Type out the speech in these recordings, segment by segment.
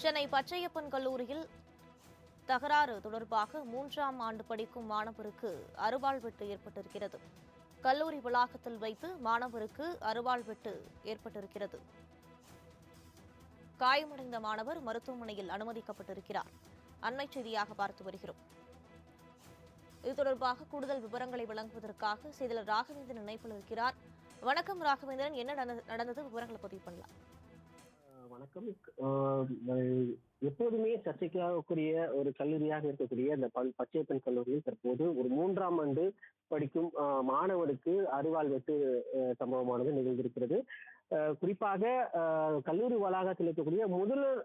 சென்னை பச்சையப்பன் கல்லூரியில் தகராறு தொடர்பாக 3ஆம் ஆண்டு படிக்கும் மாணவருக்கு அறுவாள் வெட்டு ஏற்பட்டிருக்கிறது. கல்லூரி வளாகத்தில் வைத்து மாணவருக்கு அறுவாள் வெட்டு ஏற்பட்டிருக்கிறது. காயமடைந்த மாணவர் மருத்துவமனையில் அனுமதிக்கப்பட்டிருக்கிறார். அண்மை செய்தியாக பார்த்து வருகிறோம். இது தொடர்பாக கூடுதல் விவரங்களை வழங்குவதற்காக செய்தியாளர் ராகவேந்திரன் இணைப்பில் இருக்கிறார். வணக்கம் ராகவேந்திரன், என்ன நடந்தது? விவரங்களை பதிவு பண்ணலாம். வணக்கம். எப்போதுமே சர்ச்சைக்காகக்கூடிய ஒரு கல்லூரியாக இருக்கக்கூடிய இந்த பச்சையப்பன் கல்லூரியில் தற்போது ஒரு 3ஆம் ஆண்டு படிக்கும் மாணவருக்கு அறுவாள் வெட்டு சம்பவமானது நிகழ்ந்திருக்கிறது. குறிப்பாக கல்லூரி வளாகத்தில் இருக்கக்கூடிய முதல்வர்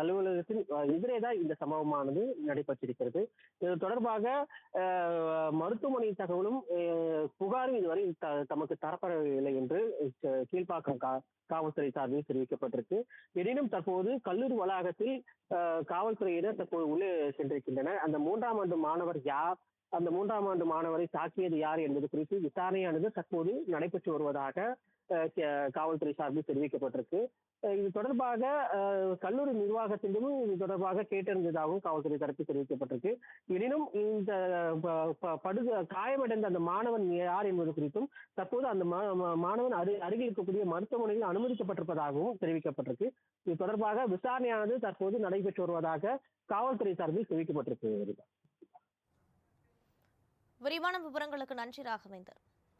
அலுவலகத்தின் எதிரே தான் இந்த சம்பவமானது நடைபெற்றிருக்கிறது. இது தொடர்பாக மருத்துவமனை தகவலும் புகாரும் இதுவரை தமக்கு தரப்படவில்லை என்று கீழ்ப்பாக்கம் காவல்துறை சார்பில் தெரிவிக்கப்பட்டிருக்கு. எனினும் தற்போது கல்லூரி வளாகத்தில் காவல்துறையினர் தற்போது உள்ளே சென்றிருக்கின்றனர். அந்த 3ஆம் ஆண்டு மாணவர் யார், அந்த 3ஆம் ஆண்டு மாணவரை தாக்கியது யார் என்பது குறித்து விசாரணையானது தற்போது நடைபெற்று வருவதாக காவல்துறை சார்பில் தெரிவிக்கப்பட்டிருக்கு. இது தொடர்பாக கல்லூரி நிர்வாகத்திலும் இது தொடர்பாக கேட்டறிந்ததாகவும் காவல்துறை தரப்பில் தெரிவிக்கப்பட்டிருக்கு. எனினும் இந்த காயமடைந்த அந்த மாணவன் யார் என்பது குறித்தும் தற்போது அந்த மாணவன் அருகில் இருக்கக்கூடிய மருத்துவமனையில் அனுமதிக்கப்பட்டிருப்பதாகவும் தெரிவிக்கப்பட்டிருக்கு. இது தொடர்பாக விசாரணையானது தற்போது நடைபெற்று வருவதாக காவல்துறை சார்பில் தெரிவிக்கப்பட்டிருக்கு. விரிவான விவரங்களுக்கு நன்றி ராகவேந்தர்.